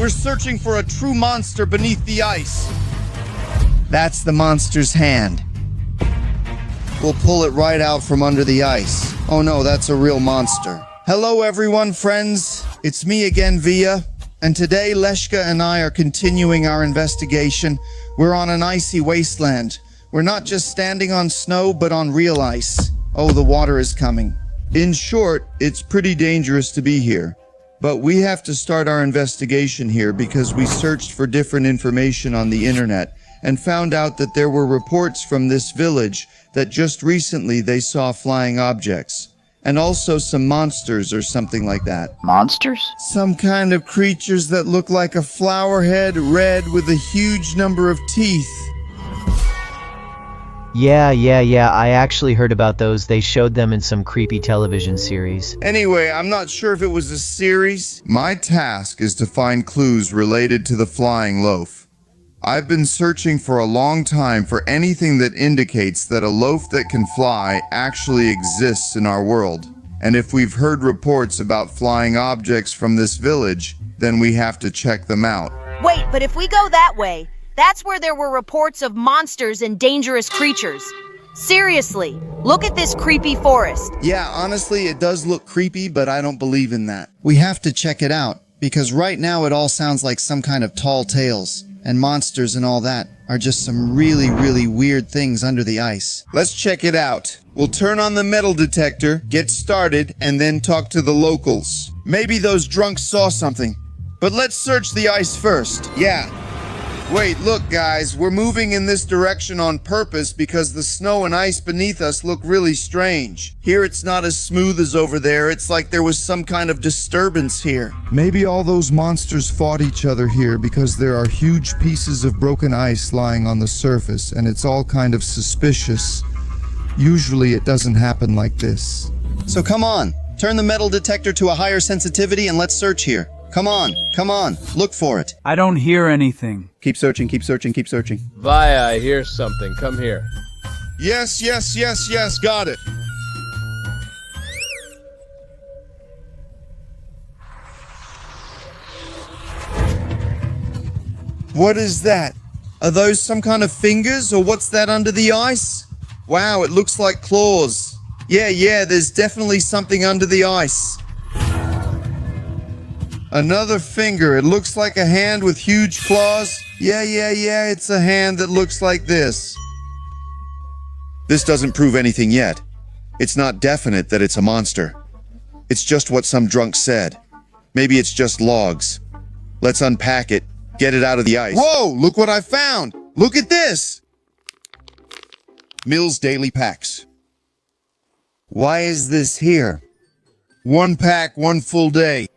We're searching for a true monster beneath the ice. That's the monster's hand. We'll pull it right out from under the ice. Oh no, that's a real monster. Hello everyone, friends. It's me again, Via. And today, Leshka and I are continuing our investigation. We're on an icy wasteland. We're not just standing on snow, but on real ice. Oh, the water is coming. In short, it's pretty dangerous to be here. But we have to start our investigation here because we searched for different information on the internet and found out that there were reports from this village that just recently they saw flying objects. And also some monsters or something like that. Monsters? Some kind of creatures that look like a flower head, red with a huge number of teeth. Yeah, I actually heard about those. They showed them in some creepy television series. Anyway, I'm not sure if it was a series. My task is to find clues related to the flying loaf. I've been searching for a long time for anything that indicates that a loaf that can fly actually exists in our world. And if we've heard reports about flying objects from this village, then we have to check them out. Wait, but if we go that way, that's where there were reports of monsters and dangerous creatures. Seriously, look at this creepy forest. Yeah, honestly, it does look creepy, but I don't believe in that. We have to check it out, because right now it all sounds like some kind of tall tales. And monsters and all that are just some really weird things under the ice. Let's check it out. We'll turn on the metal detector, get started, and then talk to the locals. Maybe those drunks saw something. But let's search the ice first. Yeah. Wait, look guys, we're moving in this direction on purpose because the snow and ice beneath us look really strange. Here it's not as smooth as over there, it's like there was some kind of disturbance here. Maybe all those monsters fought each other here because there are huge pieces of broken ice lying on the surface and it's all kind of suspicious. Usually it doesn't happen like this. So come on, turn the metal detector to a higher sensitivity and let's search here. Come on, look for it. I don't hear anything. Keep searching, keep searching, keep searching. Via, I hear something. Come here. Yes, got it. What is that? Are those some kind of fingers, or what's that under the ice? Wow, it looks like claws. Yeah, there's definitely something under the ice. Another finger. It looks like a hand with huge claws. Yeah, it's a hand that looks like this. This doesn't prove anything yet. It's not definite that it's a monster. It's just what some drunk said. Maybe it's just logs. Let's unpack it, get it out of the ice. Whoa, look what I found! Look at this! Mill's Daily Packs. Why is this here? One pack, one full day.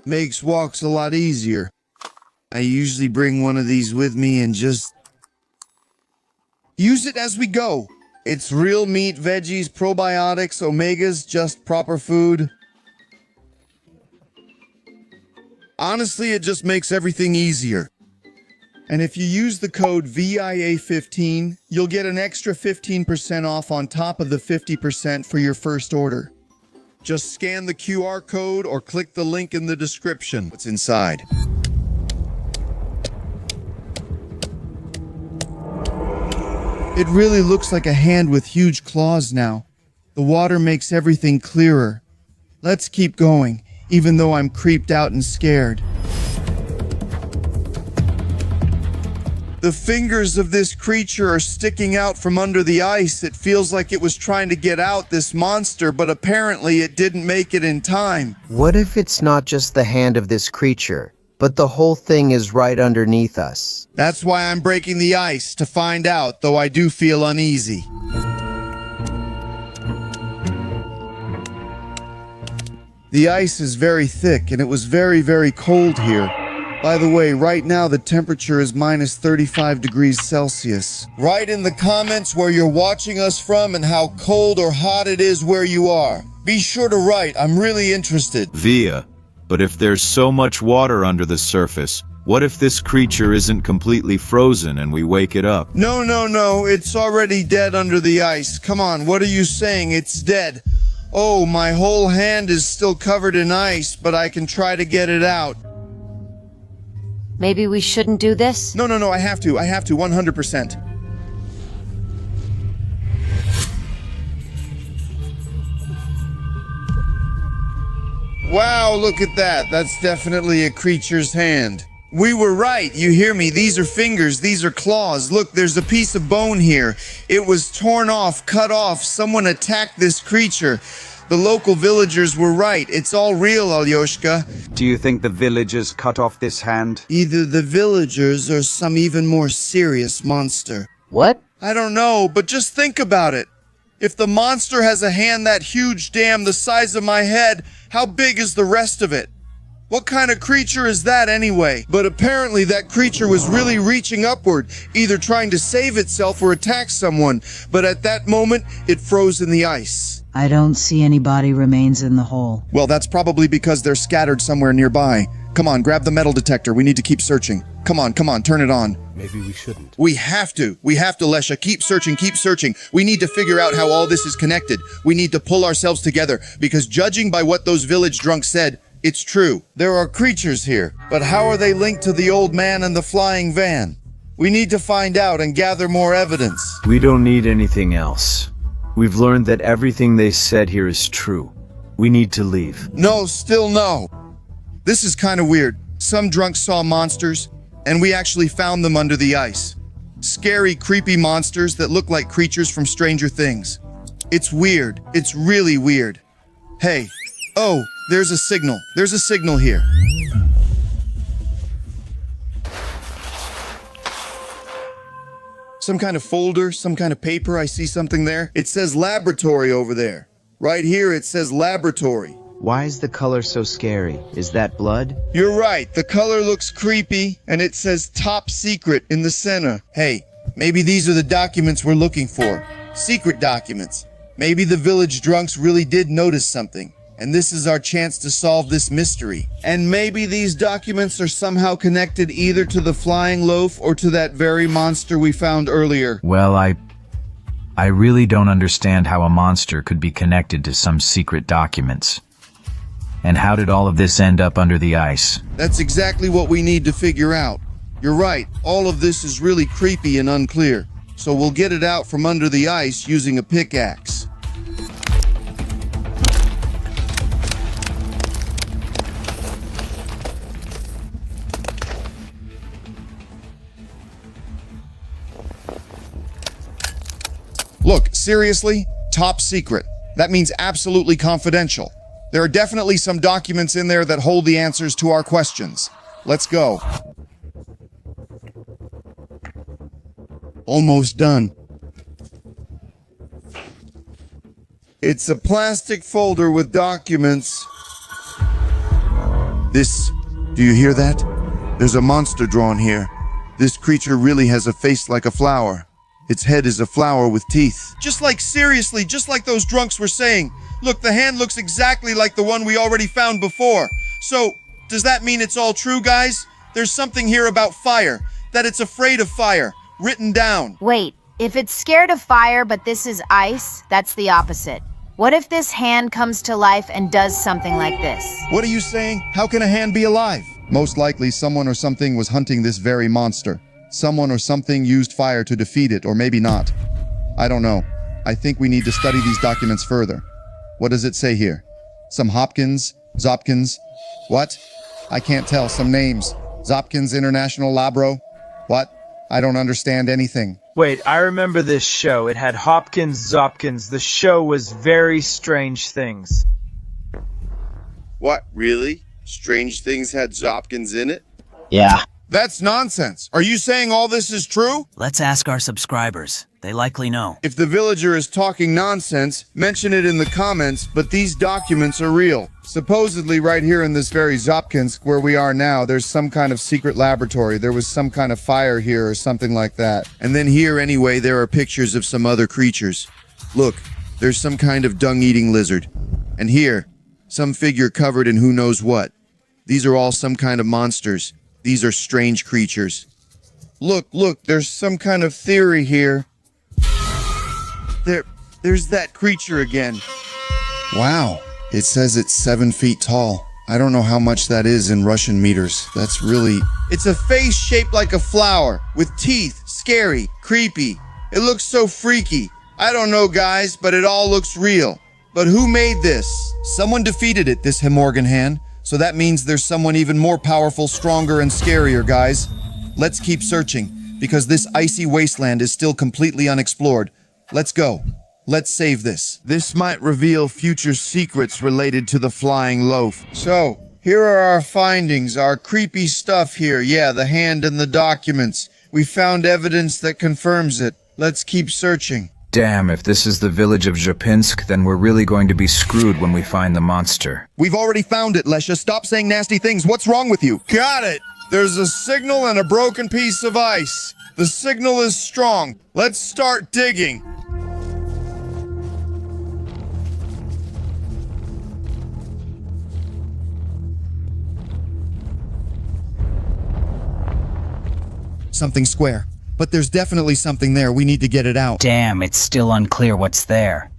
Makes walks a lot easier. I usually bring one of these with me and just use it as we go. It's real meat, veggies, probiotics, omegas, just proper food. Honestly, it just makes everything easier. And if you use the code VIA15, you'll get an extra 15% off on top of the 50% for your first order. Just scan the QR code or click the link in the description. What's inside? It really looks like a hand with huge claws now. The water makes everything clearer. Let's keep going, even though I'm creeped out and scared. The fingers of this creature are sticking out from under the ice. It feels like it was trying to get out, this monster, but apparently it didn't make it in time. What if it's not just the hand of this creature, but the whole thing is right underneath us? That's why I'm breaking the ice, to find out, though I do feel uneasy. The ice is very thick, and it was very cold here. By the way, right now the temperature is minus 35 degrees Celsius. Write in the comments where you're watching us from and how cold or hot it is where you are. Be sure to write, I'm really interested. Via, but if there's so much water under the surface, what if this creature isn't completely frozen and we wake it up? No, it's already dead under the ice. Come on, what are you saying? It's dead. Oh, my whole hand is still covered in ice, but I can try to get it out. Maybe we shouldn't do this? No, I have to, 100%. Wow, look at that. That's definitely a creature's hand. We were right, you hear me? These are fingers, these are claws. Look, there's a piece of bone here. It was torn off, cut off. Someone attacked this creature. The local villagers were right. It's all real, Alyoshka. Do you think the villagers cut off this hand? Either the villagers or some even more serious monster. What? I don't know, but just think about it. If the monster has a hand that huge, damn, the size of my head, how big is the rest of it? What kind of creature is that anyway? But apparently that creature was really reaching upward, either trying to save itself or attack someone. But at that moment, it froze in the ice. I don't see any body remains in the hole. Well, that's probably because they're scattered somewhere nearby. Come on, grab the metal detector. We need to keep searching. Come on, turn it on. Maybe we shouldn't. We have to, Lesha. Keep searching. We need to figure out how all this is connected. We need to pull ourselves together, because judging by what those village drunks said, it's true. There are creatures here, but how are they linked to the old man and the flying van? We need to find out and gather more evidence. We don't need anything else. We've learned that everything they said here is true. We need to leave. No, still no. This is kind of weird. Some drunks saw monsters, and we actually found them under the ice. Scary, creepy monsters that look like creatures from Stranger Things. It's weird. It's really weird. Hey. Oh, there's a signal. There's a signal here. Some kind of folder, some kind of paper. I see something there. It says laboratory over there. Right here it says laboratory. Why is the color so scary? Is that blood? You're right. The color looks creepy, and it says top secret in the center. Hey, maybe these are the documents we're looking for. Secret documents. Maybe the village drunks really did notice something, and this is our chance to solve this mystery. And maybe these documents are somehow connected either to the flying loaf or to that very monster we found earlier. Well, I really don't understand how a monster could be connected to some secret documents. And how did all of this end up under the ice? That's exactly what we need to figure out. You're right, all of this is really creepy and unclear. So we'll get it out from under the ice using a pickaxe. Look, seriously? Top secret. That means absolutely confidential. There are definitely some documents in there that hold the answers to our questions. Let's go. Almost done. It's a plastic folder with documents. Do you hear that? There's a monster drawn here. This creature really has a face like a flower. Its head is a flower with teeth. Seriously, just like those drunks were saying. Look, the hand looks exactly like the one we already found before. So, does that mean it's all true, guys? There's something here about fire, that it's afraid of fire, written down. Wait, if it's scared of fire but this is ice, that's the opposite. What if this hand comes to life and does something like this? What are you saying? How can a hand be alive? Most likely someone or something was hunting this very monster. Someone or something used fire to defeat it, or maybe not. I don't know. I think we need to study these documents further. What does it say here? Some Hopkins? Zopkins? What? I can't tell. Some names. Zopkins International Labro? What? I don't understand anything. Wait, I remember this show. It had Hopkins, Zopkins. The show was Very Strange Things. What, really? Strange Things had Zopkins in it? Yeah. That's nonsense. Are you saying all this is true? Let's ask our subscribers. They likely know. If the villager is talking nonsense, mention it in the comments, but these documents are real. Supposedly right here in this very Zopkinsk where we are now, there's some kind of secret laboratory. There was some kind of fire here or something like that. And then here anyway, there are pictures of some other creatures. Look, there's some kind of dung-eating lizard. And here, some figure covered in who knows what. These are all some kind of monsters. These are strange creatures. Look, there's some kind of theory here. There's that creature again. Wow, it says it's 7 feet tall. I don't know how much that is in Russian meters. That's really... It's a face shaped like a flower, with teeth, scary, creepy. It looks so freaky. I don't know, guys, but it all looks real. But who made this? Someone defeated it, this Hemorgan hand. So that means there's someone even more powerful, stronger, and scarier, guys. Let's keep searching, because this icy wasteland is still completely unexplored. Let's go. Let's save this. This might reveal future secrets related to the flying loaf. So, here are our findings, our creepy stuff here. Yeah, the hand and the documents. We found evidence that confirms it. Let's keep searching. Damn, if this is the village of Zhupinsk, then we're really going to be screwed when we find the monster. We've already found it, Lesha. Stop saying nasty things. What's wrong with you? Got it! There's a signal and a broken piece of ice. The signal is strong. Let's start digging. Something square. But there's definitely something there. We need to get it out. Damn, it's still unclear what's there.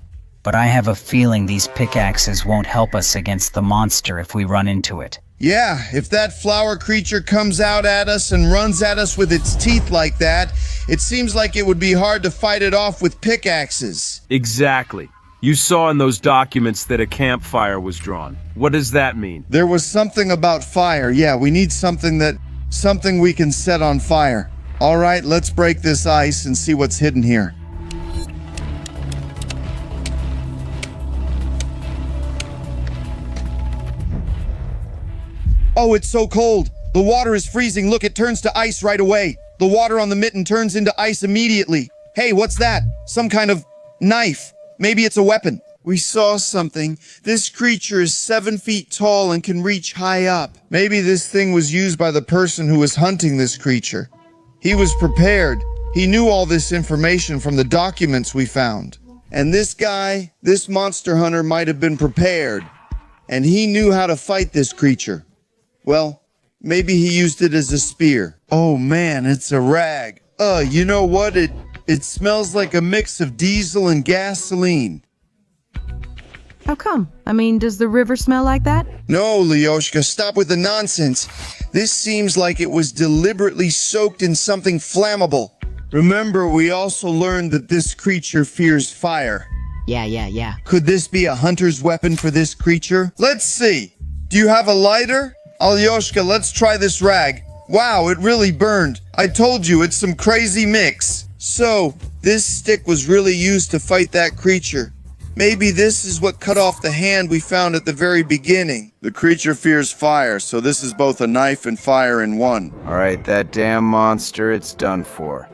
But I have a feeling these pickaxes won't help us against the monster if we run into it. Yeah, if that flower creature comes out at us and runs at us with its teeth like that, it seems like it would be hard to fight it off with pickaxes. Exactly. You saw in those documents that a campfire was drawn. What does that mean? There was something about fire. Yeah, we need something we can set on fire. All right, let's break this ice and see what's hidden here. Oh, it's so cold. The water is freezing. Look, it turns to ice right away. The water on the mitten turns into ice immediately. Hey, what's that? Some kind of knife. Maybe it's a weapon. We saw something. This creature is 7 feet tall and can reach high up. Maybe this thing was used by the person who was hunting this creature. He was prepared. He knew all this information from the documents we found. And this guy, this monster hunter, might have been prepared. And he knew how to fight this creature. Well, maybe he used it as a spear. Oh man, it's a rag. You know what? It smells like a mix of diesel and gasoline. How come? I mean, does the river smell like that? No, Lyoshka, stop with the nonsense. This seems like it was deliberately soaked in something flammable. Remember, we also learned that this creature fears fire. Yeah. Could this be a hunter's weapon for this creature? Let's see. Do you have a lighter? Alyoshka, let's try this rag. Wow, it really burned. I told you, it's some crazy mix. So, this stick was really used to fight that creature. Maybe this is what cut off the hand we found at the very beginning. The creature fears fire, so this is both a knife and fire in one. Alright, that damn monster, it's done for.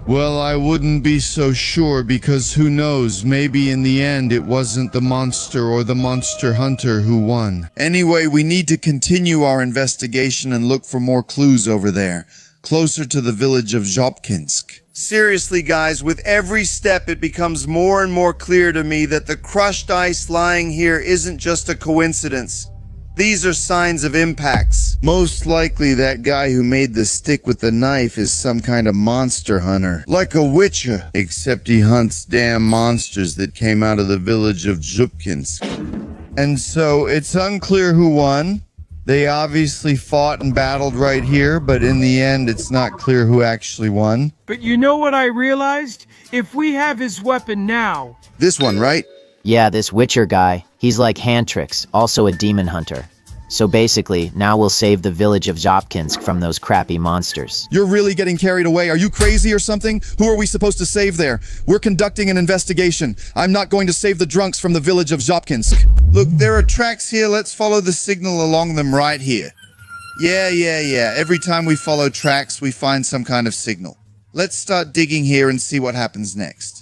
Well, I wouldn't be so sure, because who knows, maybe in the end it wasn't the monster or the monster hunter who won. Anyway, we need to continue our investigation and look for more clues over there, closer to the village of Zhopkinsk. Seriously, guys, with every step it becomes more and more clear to me that the crushed ice lying here isn't just a coincidence. These are signs of impacts. Most likely that guy who made the stick with the knife is some kind of monster hunter. Like a witcher, except he hunts damn monsters that came out of the village of Zhupkinsk. And so it's unclear who won. They obviously fought and battled right here, but in the end it's not clear who actually won. But you know what I realized? If we have his weapon now... This one, right? Yeah, this Witcher guy. He's like Hantrix, also a demon hunter. So basically, now we'll save the village of Zhopkinsk from those crappy monsters. You're really getting carried away. Are you crazy or something? Who are we supposed to save there? We're conducting an investigation. I'm not going to save the drunks from the village of Zhopkinsk. Look, there are tracks here. Let's follow the signal along them right here. Yeah. Every time we follow tracks, we find some kind of signal. Let's start digging here and see what happens next.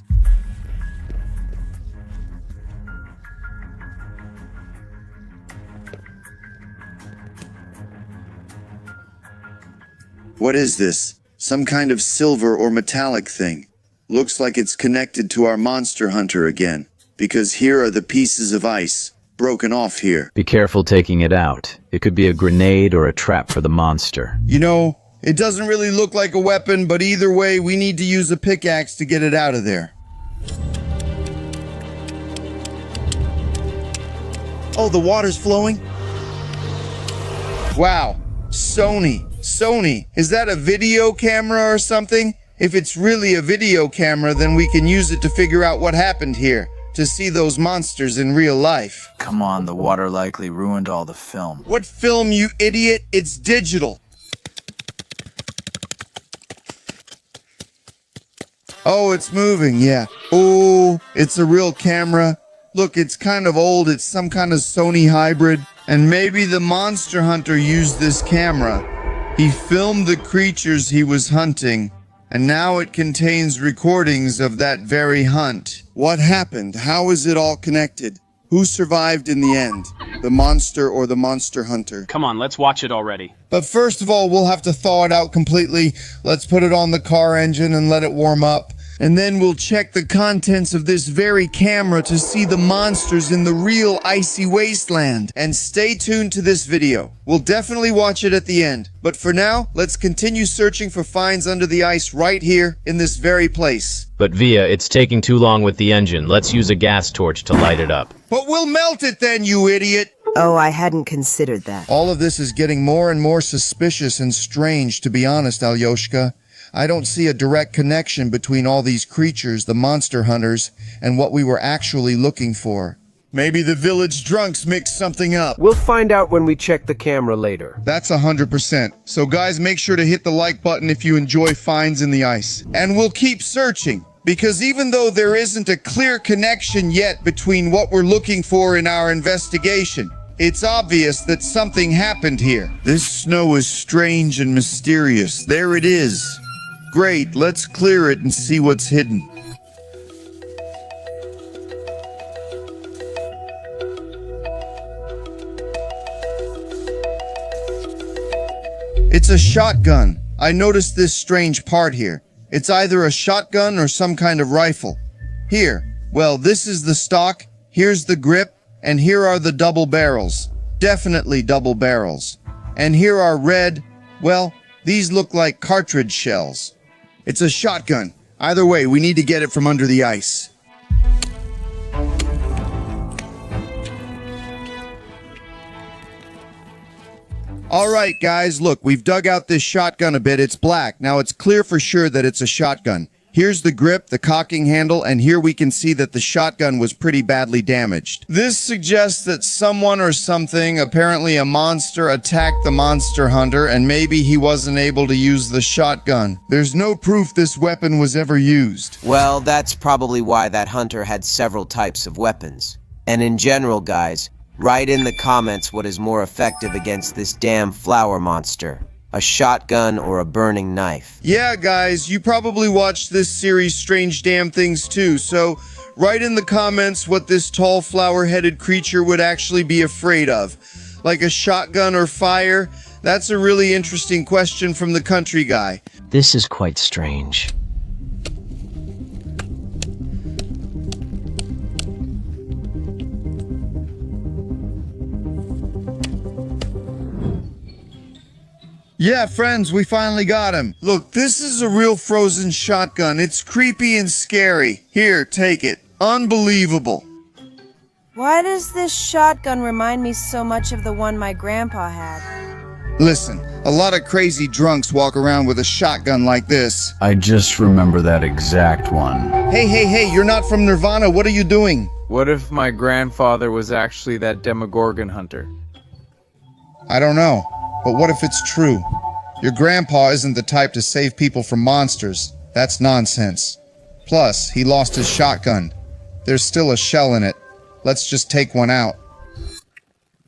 What is this? Some kind of silver or metallic thing. Looks like it's connected to our monster hunter again, because here are the pieces of ice, broken off here. Be careful taking it out. It could be a grenade or a trap for the monster. You know, it doesn't really look like a weapon, but either way, we need to use a pickaxe to get it out of there. Oh, the water's flowing? Wow. Sony, is that a video camera or something? If it's really a video camera, then we can use it to figure out what happened here, to see those monsters in real life. Come on, the water likely ruined all the film. What film, you idiot? It's digital. Oh, it's moving, yeah. Oh, it's a real camera. Look, it's kind of old. It's some kind of Sony hybrid. And maybe the monster hunter used this camera. He filmed the creatures he was hunting, and now it contains recordings of that very hunt. What happened? How is it all connected? Who survived in the end? The monster or the monster hunter? Come on, let's watch it already. But first of all, we'll have to thaw it out completely. Let's put it on the car engine and let it warm up. And then we'll check the contents of this very camera to see the monsters in the real icy wasteland. And stay tuned to this video. We'll definitely watch it at the end. But for now, let's continue searching for finds under the ice right here in this very place. But Via, it's taking too long with the engine. Let's use a gas torch to light it up. But we'll melt it then, you idiot! Oh, I hadn't considered that. All of this is getting more and more suspicious and strange, to be honest, Alyoshka. I don't see a direct connection between all these creatures, the monster hunters, and what we were actually looking for. Maybe the village drunks mixed something up. We'll find out when we check the camera later. That's 100%. So guys, make sure to hit the like button if you enjoy finds in the ice. And we'll keep searching, because even though there isn't a clear connection yet between what we're looking for in our investigation, it's obvious that something happened here. This snow is strange and mysterious. There it is. Great, let's clear it and see what's hidden. It's a shotgun. I noticed this strange part here. It's either a shotgun or some kind of rifle. Here, well, this is the stock, here's the grip, and here are the double barrels. Definitely double barrels. And here are red, well, these look like cartridge shells. It's a shotgun. Either way, we need to get it from under the ice. Alright guys, look, we've dug out this shotgun a bit. It's black. Now it's clear for sure that it's a shotgun. Here's the grip, the cocking handle, and here we can see that the shotgun was pretty badly damaged. This suggests that someone or something, apparently a monster, attacked the monster hunter, and maybe he wasn't able to use the shotgun. There's no proof this weapon was ever used. Well, that's probably why that hunter had several types of weapons. And in general, guys, write in the comments what is more effective against this damn flower monster. A shotgun or a burning knife. Yeah, guys, you probably watched this series Strange Damn Things too, so write in the comments what this tall flower-headed creature would actually be afraid of. Like a shotgun or fire? That's a really interesting question from the country guy. This is quite strange. Yeah, friends, we finally got him. Look, this is a real frozen shotgun. It's creepy and scary. Here, take it. Unbelievable. Why does this shotgun remind me so much of the one my grandpa had? Listen, a lot of crazy drunks walk around with a shotgun like this. I just remember that exact one. Hey, you're not from Nirvana. What are you doing? What if my grandfather was actually that Demogorgon hunter? I don't know. But what if it's true? Your grandpa isn't the type to save people from monsters. That's nonsense. Plus, he lost his shotgun. There's still a shell in it. Let's just take one out.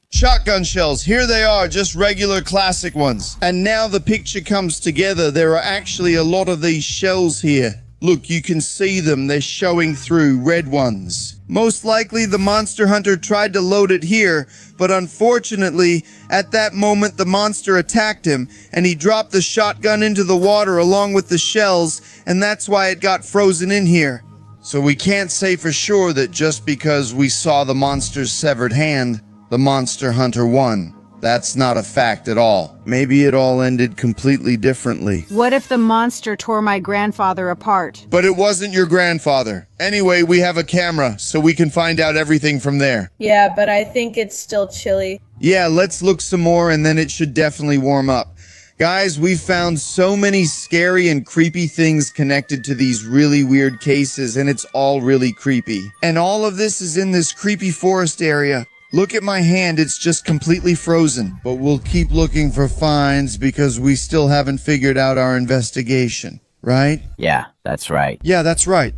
Shotgun shells, here they are, just regular classic ones. And now the picture comes together. There are actually a lot of these shells here. Look, you can see them. They're showing through, red ones. Most likely the monster hunter tried to load it here, but unfortunately, at that moment the monster attacked him, and he dropped the shotgun into the water along with the shells, and that's why it got frozen in here. So we can't say for sure that just because we saw the monster's severed hand, the monster hunter won. That's not a fact at all. Maybe it all ended completely differently. What if the monster tore my grandfather apart? But it wasn't your grandfather. Anyway, we have a camera, so we can find out everything from there. Yeah, but I think it's still chilly. Yeah, let's look some more and then it should definitely warm up. Guys, we've found so many scary and creepy things connected to these really weird cases, and it's all really creepy. And all of this is in this creepy forest area. Look at my hand, it's just completely frozen. But we'll keep looking for finds because we still haven't figured out our investigation, right? Yeah, that's right. Yeah, that's right.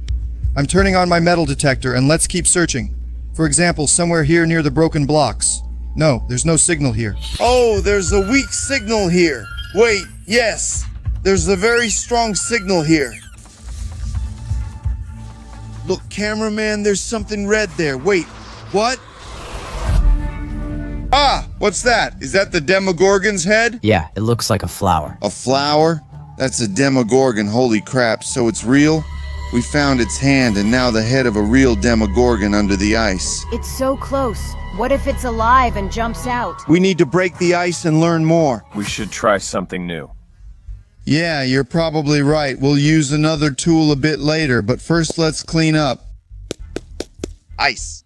I'm turning on my metal detector and let's keep searching. For example, somewhere here near the broken blocks. No, there's no signal here. Oh, there's a weak signal here. Wait, yes, there's a very strong signal here. Look, cameraman, there's something red there. Wait, what? Ah, what's that? Is that the Demogorgon's head? Yeah, it looks like a flower. A flower? That's a Demogorgon, holy crap, so it's real? We found its hand and now the head of a real Demogorgon under the ice. It's so close. What if it's alive and jumps out? We need to break the ice and learn more. We should try something new. Yeah, you're probably right. We'll use another tool a bit later, but first let's clean up. Ice.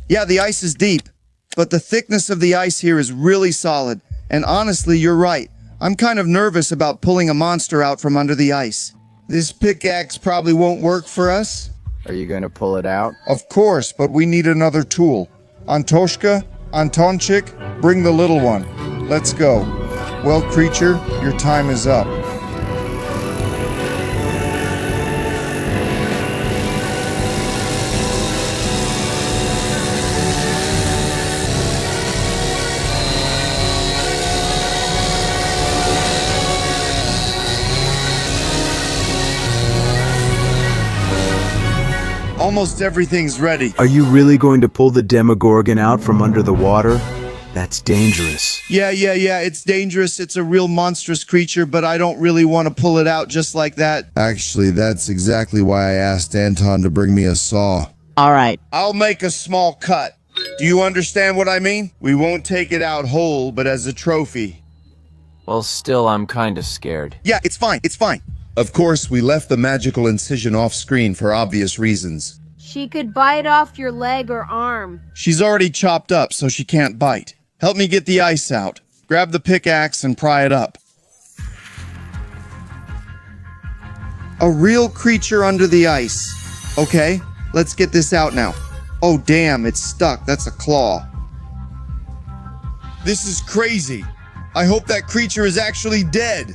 Yeah, the ice is deep, but the thickness of the ice here is really solid. And honestly, you're right. I'm kind of nervous about pulling a monster out from under the ice. This pickaxe probably won't work for us. Are you going to pull it out? Of course, but we need another tool. Antoshka, Antonchik, bring the little one. Let's go. Well, creature, your time is up. Almost everything's ready. Are you really going to pull the Demogorgon out from under the water? That's dangerous. Yeah, it's dangerous. It's a real monstrous creature, but I don't really want to pull it out just like that. Actually, that's exactly why I asked Anton to bring me a saw. All right. I'll make a small cut. Do you understand what I mean? We won't take it out whole, but as a trophy. Well, still, I'm kinda scared. Yeah, it's fine. Of course, we left the magical incision off screen for obvious reasons. She could bite off your leg or arm. She's already chopped up, so she can't bite. Help me get the ice out. Grab the pickaxe and pry it up. A real creature under the ice. Okay, let's get this out now. Oh damn, it's stuck. That's a claw. This is crazy. I hope that creature is actually dead.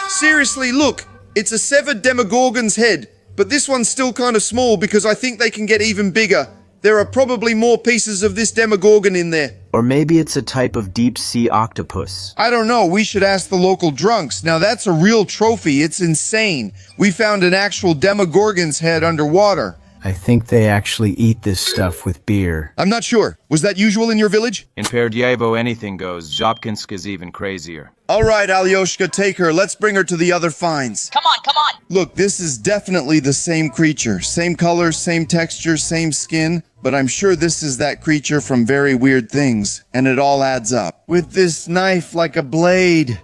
Seriously, look! It's a severed Demogorgon's head, but this one's still kind of small because I think they can get even bigger. There are probably more pieces of this Demogorgon in there. Or maybe it's a type of deep-sea octopus. I don't know, we should ask the local drunks. Now that's a real trophy, it's insane. We found an actual Demogorgon's head underwater. I think they actually eat this stuff with beer. I'm not sure. Was that usual in your village? In Perdyevo, anything goes. Zhopkinsk is even crazier. All right, Alyoshka, take her. Let's bring her to the other finds. Come on! Look, this is definitely the same creature. Same color, same texture, same skin. But I'm sure this is that creature from Very Weird Things. And it all adds up. With this knife like a blade.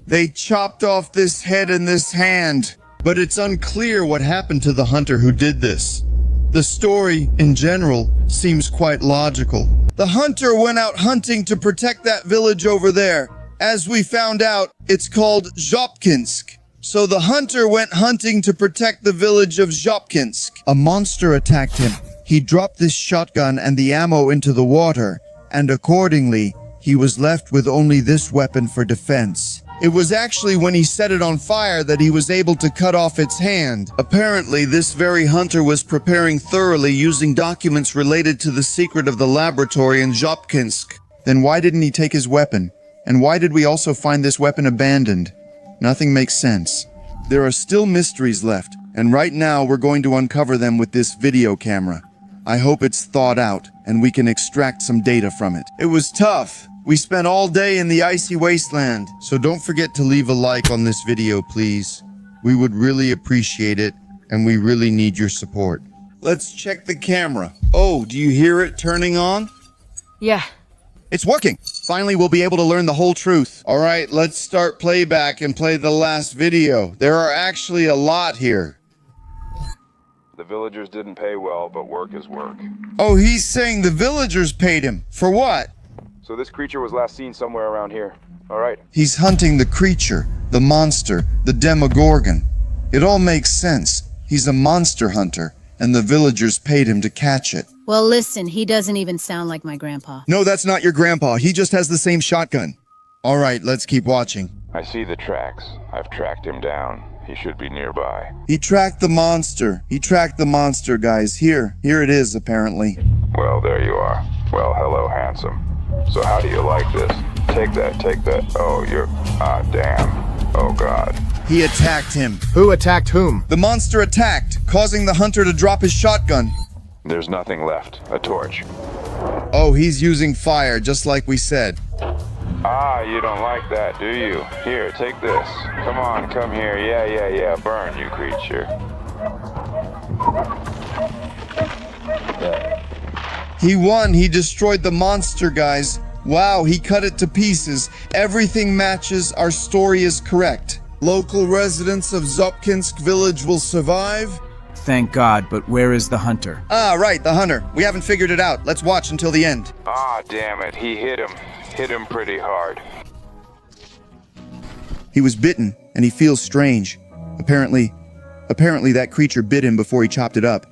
They chopped off this head and this hand. But it's unclear what happened to the hunter who did this. The story, in general, seems quite logical. The hunter went out hunting to protect that village over there. As we found out, it's called Zhopkinsk. So the hunter went hunting to protect the village of Zhopkinsk. A monster attacked him. He dropped this shotgun and the ammo into the water, and accordingly, he was left with only this weapon for defense. It was actually when he set it on fire that he was able to cut off its hand. Apparently, this very hunter was preparing thoroughly using documents related to the secret of the laboratory in Zhopkinsk. Then why didn't he take his weapon? And why did we also find this weapon abandoned? Nothing makes sense. There are still mysteries left, and right now we're going to uncover them with this video camera. I hope it's thought out, and we can extract some data from it. It was tough. We spent all day in the icy wasteland, so don't forget to leave a like on this video, please. We would really appreciate it, and we really need your support. Let's check the camera. Oh, do you hear it turning on? Yeah, It's working! Finally, we'll be able to learn the whole truth. Alright, let's start playback and play the last video. There are actually a lot here. The villagers didn't pay well, but work is work. Oh, he's saying the villagers paid him. For what? So this creature was last seen somewhere around here. Alright. He's hunting the creature, the monster, the Demogorgon. It all makes sense. He's a monster hunter, and the villagers paid him to catch it. Well, listen, he doesn't even sound like my grandpa. No, that's not your grandpa. He just has the same shotgun. Alright, let's keep watching. I see the tracks. I've tracked him down. He should be nearby. He tracked the monster. He tracked the monster, guys. Here it is, apparently. Well, there you are. Well, hello, handsome. So how do you like this? Take that. Oh, damn. Oh, God. He attacked him. Who attacked whom? The monster attacked, causing the hunter to drop his shotgun. There's nothing left. A torch. Oh, he's using fire, just like we said. Ah, you don't like that, do you? Here, take this. Come on, come here. Yeah. Burn, you creature. He won. He destroyed the monster, guys. Wow, he cut it to pieces. Everything matches. Our story is correct. Local residents of Zopkinsk village will survive. Thank God, but where is the hunter? Ah, right, the hunter. We haven't figured it out. Let's watch until the end. Ah, damn it. He hit him. Hit him pretty hard. He was bitten, and he feels strange. Apparently that creature bit him before he chopped it up.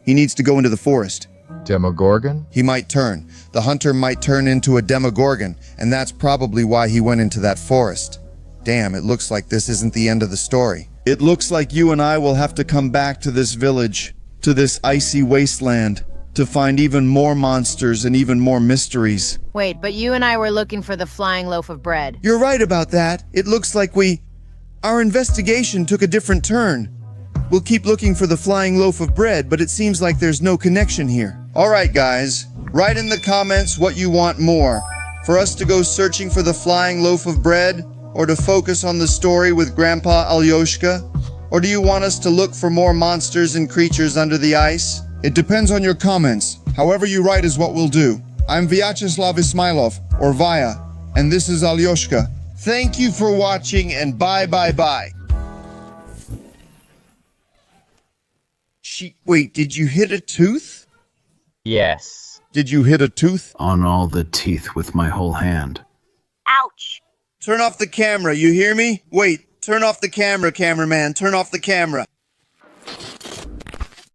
He needs to go into the forest. Demogorgon? He might turn. The hunter might turn into a Demogorgon, and that's probably why he went into that forest. Damn, it looks like this isn't the end of the story. It looks like you and I will have to come back to this village, to this icy wasteland, to find even more monsters and even more mysteries. Wait, but you and I were looking for the flying loaf of bread. You're right about that. It looks like our investigation took a different turn. We'll keep looking for the flying loaf of bread, but it seems like there's no connection here. Alright guys, write in the comments what you want more. For us to go searching for the flying loaf of bread, or to focus on the story with Grandpa Alyoshka? Or do you want us to look for more monsters and creatures under the ice? It depends on your comments. However you write is what we'll do. I'm Vyacheslav Ismailov, or Vaya, and this is Alyoshka. Thank you for watching, and bye. Wait, did you hit a tooth? Yes. Did you hit a tooth? On all the teeth with my whole hand. Ouch. Turn off the camera, you hear me? Wait, turn off the camera, cameraman, turn off the camera.